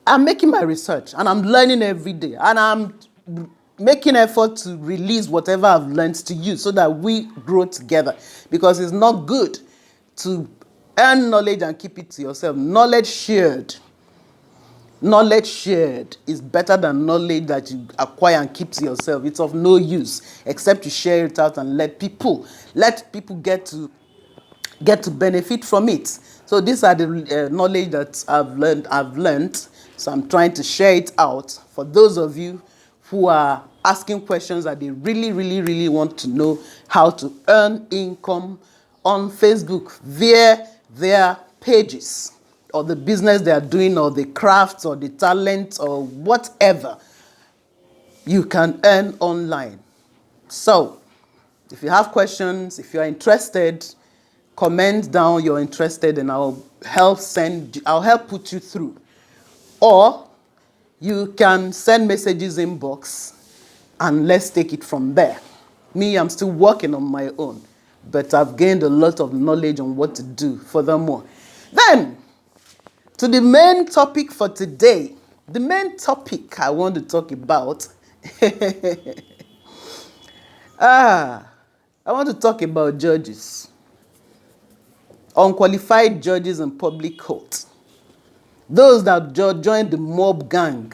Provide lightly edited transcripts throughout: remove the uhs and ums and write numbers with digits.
I'm making my research and I'm learning every day, and I'm making effort to release whatever I've learned to you so that we grow together, because it's not good to earn knowledge and keep it to yourself. Knowledge shared is better than knowledge that you acquire and keep to yourself. It's of no use except you share it out and let people get to benefit from it. So these are the knowledge that I've learned. So I'm trying to share it out for those of you who are asking questions that they really, really, really want to know how to earn income on Facebook via their pages, or the business they are doing, or the crafts, or the talent, or whatever you can earn online. So if you have questions, if you are interested, comment down you're interested, and I'll help put you through. Or you can send messages inbox and let's take it from there. Me, I'm still working on my own, but I've gained a lot of knowledge on what to do furthermore. Then, to the main topic for today. The main topic I want to talk about I want to talk about judges. Unqualified judges in public court. Those that join the mob gang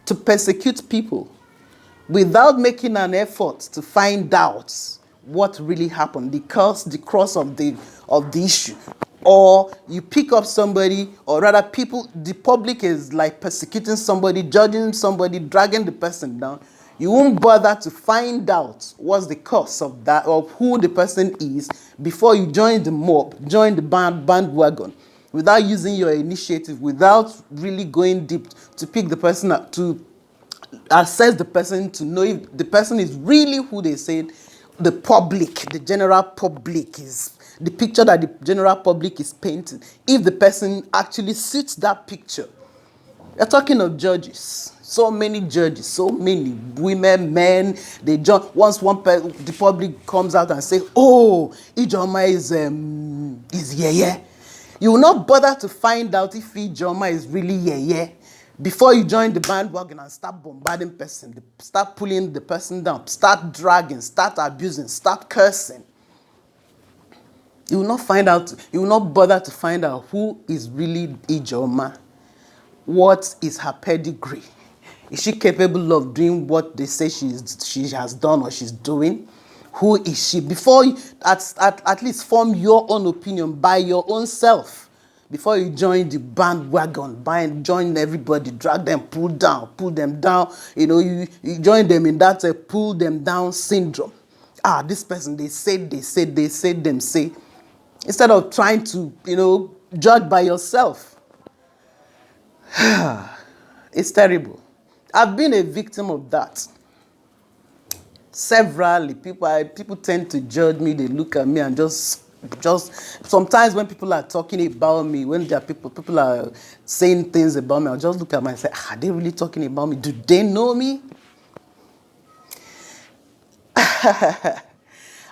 to persecute people without making an effort to find out what really happened, the cause of the issue. Or you pick up somebody, or rather the public is like persecuting somebody, judging somebody, dragging the person down. You won't bother to find out what's the cause of that, or who the person is, before you join the mob, join the bandwagon, without using your initiative, without really going deep to pick the person up, to assess the person, to know if the person is really who they said the general public is, the picture that the general public is painting, if the person actually suits that picture. You're talking of judges. So many judges, so many women, men. They judge. Once the public comes out and say, "Oh, Ijoma is yeye," you will not bother to find out if Ijoma is really yeye before you join the bandwagon and start bombarding person, start pulling the person down, start dragging, start abusing, start cursing. You will not find out. You will not bother to find out who is really Ijoma. What is her pedigree? Is she capable of doing what they say she has done or she's doing? Who is she? Before you at least form your own opinion by your own self. Before you join the bandwagon, join everybody, drag them, pull them down. You join them in that pull them down syndrome. This person, they said, them say. Instead of trying to, judge by yourself. It's terrible. I've been a victim of that. Severally, people tend to judge me. They look at me and just sometimes when people are talking about me, when there are people are saying things about me, I'll just look at them and say, are they really talking about me? Do they know me?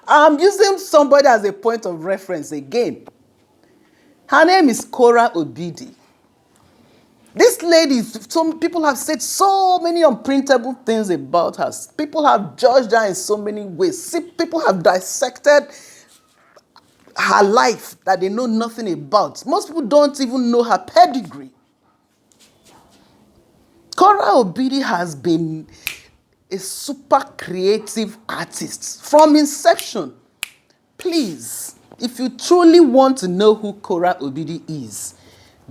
I'm using somebody as a point of reference again. Her name is Cora Obidi. This lady, some people have said so many unprintable things about her. People have judged her in so many ways. People have dissected her life that they know nothing about. Most people don't even know her pedigree. Cora Obidi has been a super creative artist from inception. Please, if you truly want to know who Cora Obidi is,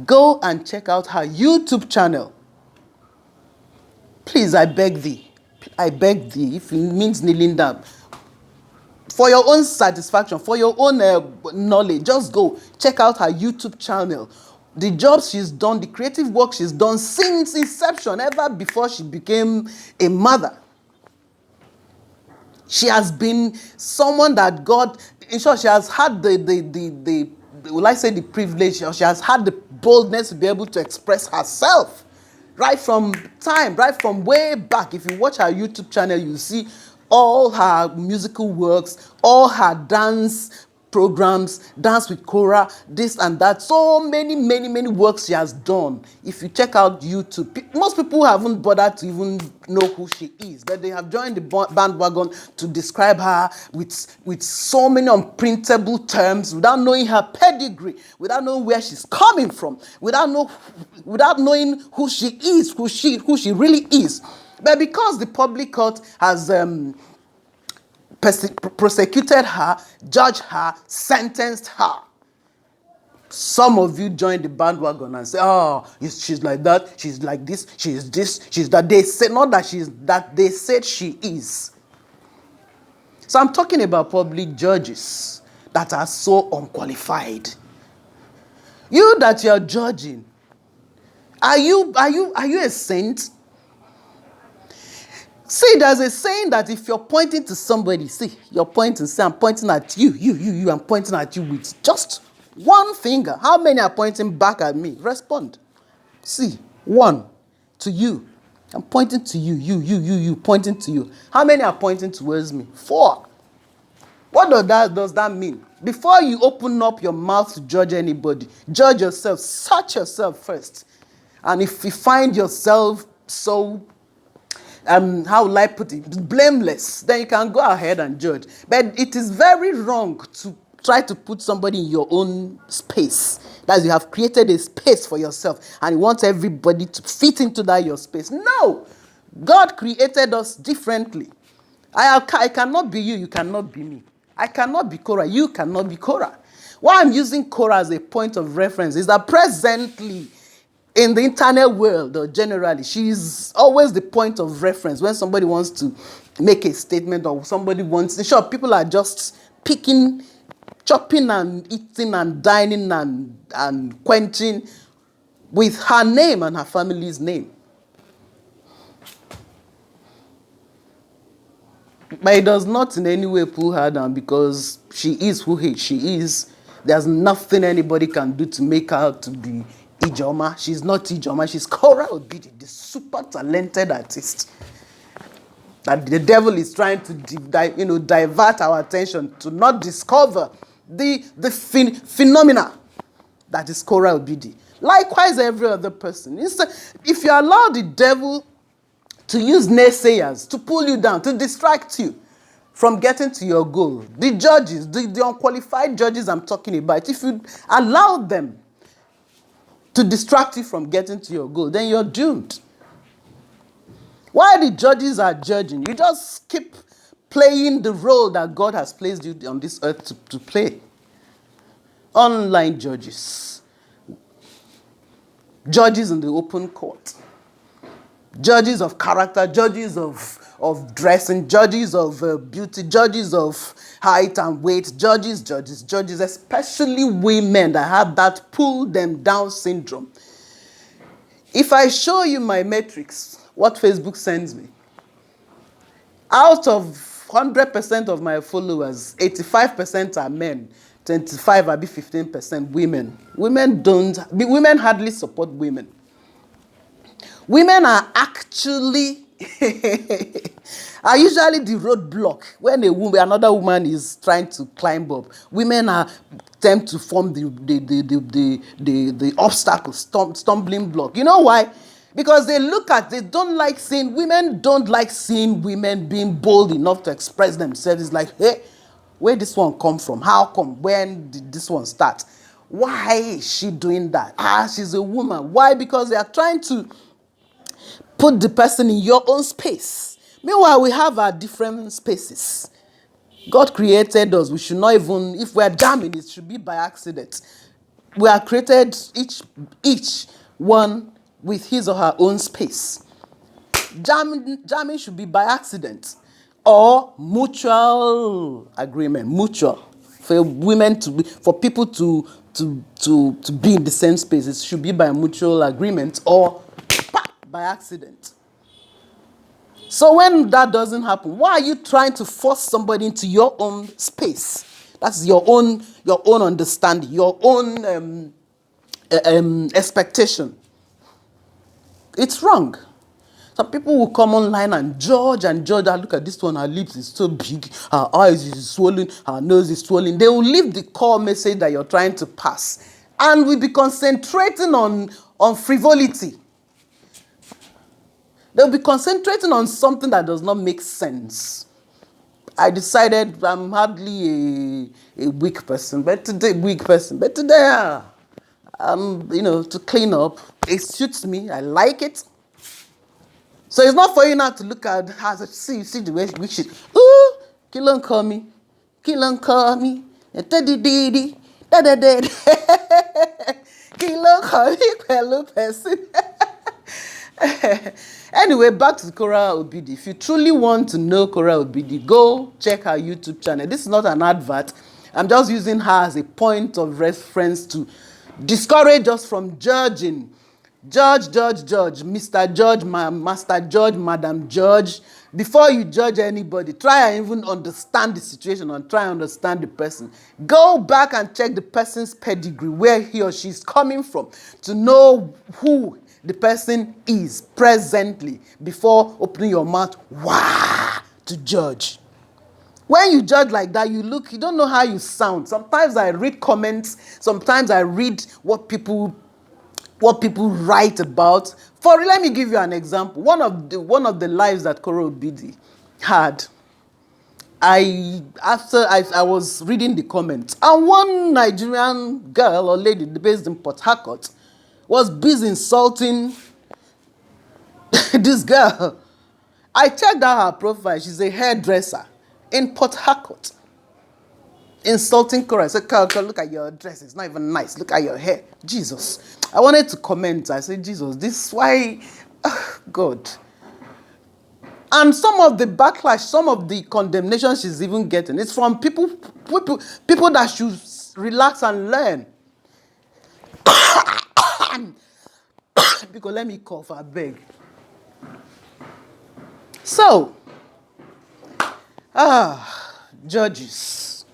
go and check out her YouTube channel. Please, I beg thee, if it means kneeling down, for your own satisfaction, for your own knowledge, just go check out her YouTube channel. The jobs she's done, the creative work she's done since inception, ever before she became a mother. She has been someone that God, in short, she has had the will I say the privilege, or she has had the boldness to be able to express herself right from way back. If you watch her YouTube channel, you see all her musical works, all her dance programs, dance with Cora, this and that. So many, many, many works she has done. If you check out YouTube, most people haven't bothered to even know who she is, but they have joined the bandwagon to describe her with so many unprintable terms, without knowing her pedigree, without knowing where she's coming from, without knowing who she is, who she really is. But because the public court has prosecuted her, judged her, sentenced her, some of you join the bandwagon and say, oh, she's like that, she's like this, she's that. They say not that she's that, they said she is. So I'm talking about public judges that are so unqualified. You that you're judging, are you a saint? See, there's a saying that if you're pointing to somebody, you're pointing, say, I'm pointing at you, I'm pointing at you with just one finger. How many are pointing back at me? Respond. See, one, to you. I'm pointing to you, pointing to you. How many are pointing towards me? 4. What does that mean? Before you open up your mouth to judge anybody, judge yourself, search yourself first. And if you find yourself so how will I put it, blameless, then you can go ahead and judge. But it is very wrong to try to put somebody in your own space. That is, you have created a space for yourself and you want everybody to fit into that your space. No! God created us differently. I cannot be you, you cannot be me. I cannot be Cora, you cannot be Cora. Why I'm using Cora as a point of reference is that presently, in the internet world, or generally, she's always the point of reference when somebody wants to make a statement or somebody wants. Sure, people are just picking, chopping and eating and dining and quenching with her name and her family's name. But it does not in any way pull her down because she is who she is. There's nothing anybody can do to make her to be Ijoma. She's not Ijoma. She's Cora Obidi, the super talented artist that the devil is trying to divert our attention to not discover the phenomena that is Cora Obidi. Likewise, every other person. If you allow the devil to use naysayers to pull you down, to distract you from getting to your goal, the judges, the unqualified judges I'm talking about, if you allow them to distract you from getting to your goal, then you're doomed. While the judges are judging, you just keep playing the role that God has placed you on this earth to play. Online judges. Judges in the open court. Judges of character, judges of dressing, judges of beauty, judges of height and weight, judges, especially women that have that pull them down syndrome. If I show you my metrics, what Facebook sends me, out of 100% of my followers, 85% are men, 25 are 15% women. Women hardly support women. Women are actually are usually the roadblock when another woman is trying to climb up. Women tend to form the obstacle, stumbling block. You know why? Because women don't like seeing women being bold enough to express themselves. It's like, hey, where this one come from? How come? When did this one start? Why is she doing that? She's a woman. Why? Because they are trying to put the person in your own space. Meanwhile, we have our different spaces. God created us. We should not even, if we're jamming, it should be by accident. We are created, each one with his or her own space. Jamming should be by accident or mutual agreement. Mutual. For people to be in the same space, it should be by mutual agreement or by accident. So when that doesn't happen, why are you trying to force somebody into your own space? That's your own understanding, your own expectation. It's wrong. Some people will come online and judge and judge. Ah, look at this one, her lips is so big, her eyes is swollen, her nose is swollen. They will leave the core message that you're trying to pass. And we'll be concentrating on frivolity. They'll be concentrating on something that does not make sense. I decided I'm hardly a weak person, but today, to clean up. It suits me. I like it. So it's not for you now to look at how see the way she ooh, kill and call me, da-da-da-da, da-da-da, kill and call me, fellow person. Anyway, back to Kora Obidi. If you truly want to know Kora Obidi, go check her YouTube channel. This is not an advert. I'm just using her as a point of reference to discourage us from judging. Judge, Mr. Judge, Master Judge, Madam Judge. Before you judge anybody, try and even understand the situation and try and understand the person. Go back and check the person's pedigree, where he or she is coming from, to know who the person is presently before opening your mouth to judge. When you judge like that, you don't know how you sound. Sometimes I read comments, sometimes I read what people write about. Let me give you an example. One of the lives that Kora Obidi had, I was reading the comments, and one Nigerian girl or lady based in Port Harcourt was busy insulting this girl. I checked out her profile. She's a hairdresser in Port Harcourt. Insulting Kora. I said, look at your dress. It's not even nice. Look at your hair. Jesus. I wanted to comment. I said, Jesus, this is why... God. And some of the backlash, some of the condemnation she's even getting, it's from people that should relax and learn. Because let me cough, I beg. So, judges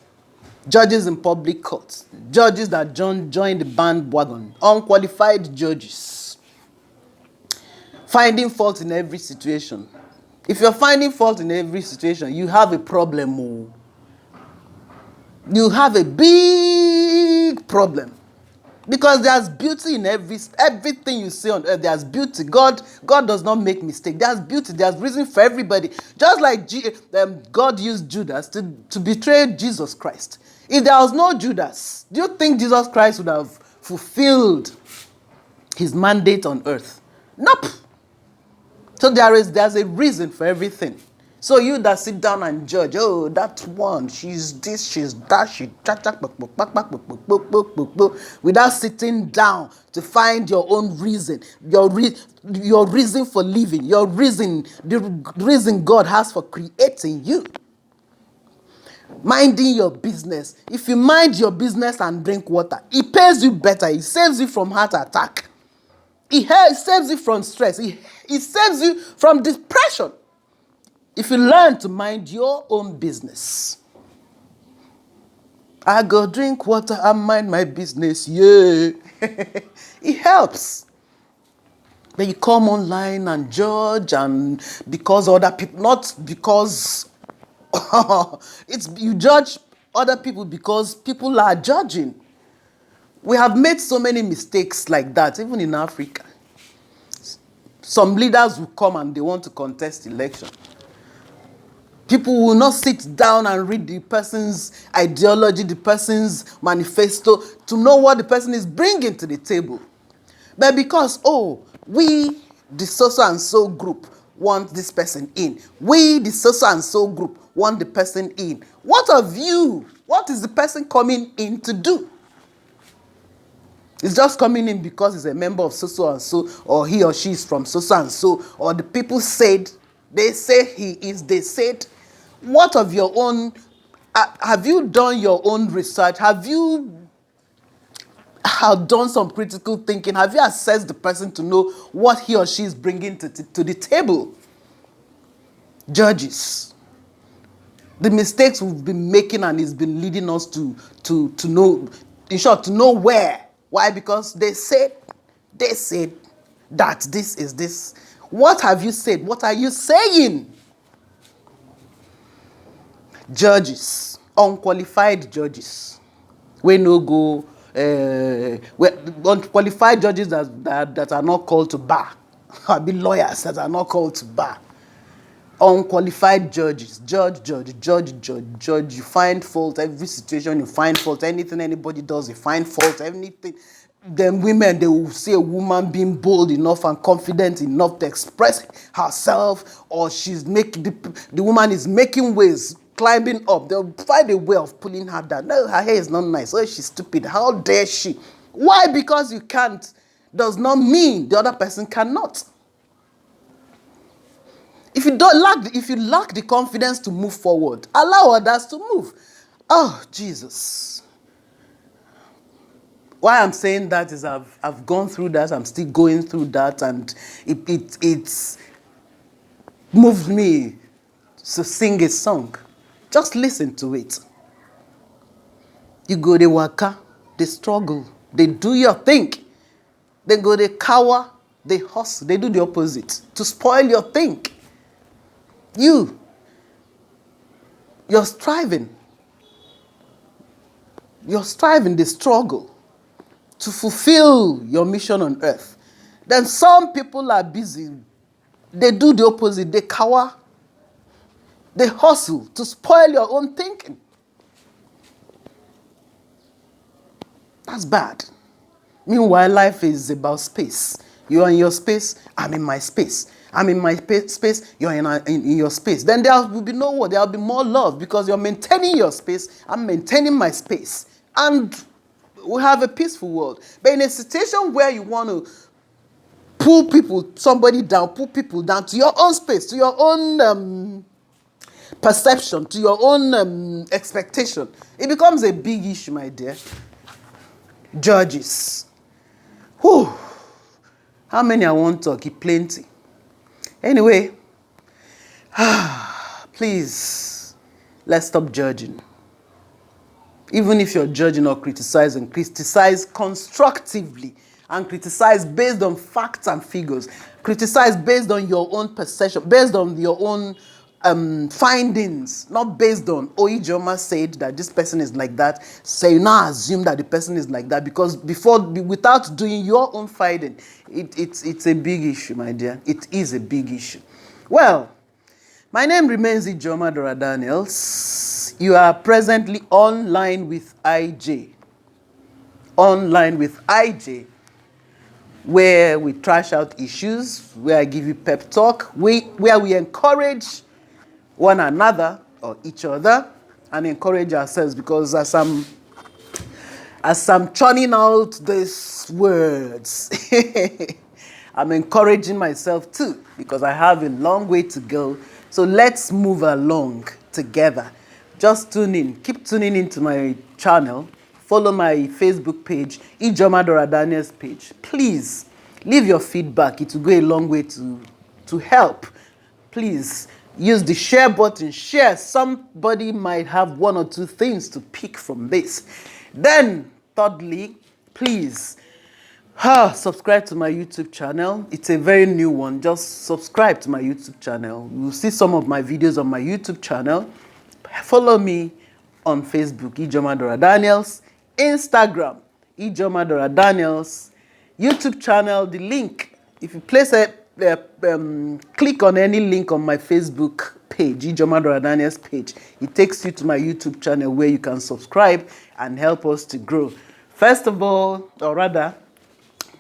in public courts, judges that join the bandwagon, unqualified judges, finding fault in every situation. If you're finding fault in every situation, you have a problem. You have a big problem. Because there's beauty in everything you see on earth. There's beauty. God does not make mistakes. There's beauty. There's reason for everybody. Just like God used Judas to betray Jesus Christ. If there was no Judas, do you think Jesus Christ would have fulfilled his mandate on earth? Nope. So there's a reason for everything. So you that sit down and judge, oh, that one, she's this, she's that, without sitting down to find your own reason, your reason for living, the reason God has for creating you. Minding your business. If you mind your business and drink water, it pays you better. It saves you from heart attack. It saves you from stress. It saves you from depression. If you learn to mind your own business. I go drink water and mind my business. Yeah. It helps. Then you come online and judge, and because other people, not because you judge other people because people are judging. We have made so many mistakes like that, even in Africa. Some leaders will come and they want to contest election. People will not sit down and read the person's ideology, the person's manifesto, to know what the person is bringing to the table. But because, we, the so and so group, want this person in. We, the so and so group, want the person in. What of you? What is the person coming in to do? It's just coming in because he's a member of so and so, or he or she is from so and so, or the people said, they say he is, they said. What of your own? Have you done your own research? Have you done some critical thinking? Have you assessed the person to know what he or she is bringing to the table? Judges. The mistakes we've been making and it's been leading us to know, in short, to know where. Why? Because they said that this is this. What have you said? What are you saying? Judges, unqualified judges, we no go, unqualified judges that are not called to bar. I be lawyers that are not called to bar. Unqualified judges, judge. You find fault every situation. You find fault anything anybody does. You find fault anything. Then women, they will see a woman being bold enough and confident enough to express herself, or she's making the woman is making waves, climbing up. They'll find a way of pulling her down. No, her hair is not nice. Oh, she's stupid. How dare she? Why? Because you can't does not mean the other person cannot. If you lack the confidence to move forward, allow others to move. Oh, Jesus. Why I'm saying that is I've gone through that. I'm still going through that, and it's moved me to sing a song. Just listen to it. You go, they waka, they struggle, they do your thing. They go, they cower, they hustle, they do the opposite to spoil your thing. You're striving. You're striving, the struggle to fulfill your mission on earth. Then some people are busy. They do the opposite. They cower. They hustle to spoil your own thinking. That's bad. Meanwhile, life is about space. You are in your space, I'm in my space. I'm in my space, you're in your space. Then there will be no war, there will be more love because you're maintaining your space, I'm maintaining my space. And we have a peaceful world. But in a situation where you want to pull somebody down, pull people down to your own space, to your own perception, to your own expectation, it becomes a big issue, my dear. Judges. Whew. How many I want to talk? Plenty. Anyway, please, let's stop judging. Even if you're judging or criticizing, criticize constructively and criticize based on facts and figures. Criticize based on your own perception, based on your own findings, not based on, Ijoma said that this person is like that, so you now assume that the person is like that, because without doing your own finding, it's a big issue, my dear. It is a big issue. Well, my name remains Ijoma Dora Daniels. You are presently online with IJ. Online with IJ, where we trash out issues, where I give you pep talk, where we encourage one another or each other and encourage ourselves, because as I'm churning out these words, I'm encouraging myself too, because I have a long way to go. So let's move along together. Just tune in. Keep tuning into my channel. Follow my Facebook page, Ijoma Dora Daniels page. Please, leave your feedback. It will go a long way to help. Please, use the share button. Share. Somebody might have one or two things to pick from this. Then, thirdly, please, subscribe to my YouTube channel. It's a very new one. Just subscribe to my YouTube channel. You'll see some of my videos on my YouTube channel. Follow me on Facebook, Ijoma Dora Daniels. Instagram, Ijoma Dora Daniels. YouTube channel, the link. If you place click on any link on my Facebook page, Ijoma Dora Daniels page, it takes you to my YouTube channel where you can subscribe and help us to grow. First of all, or rather,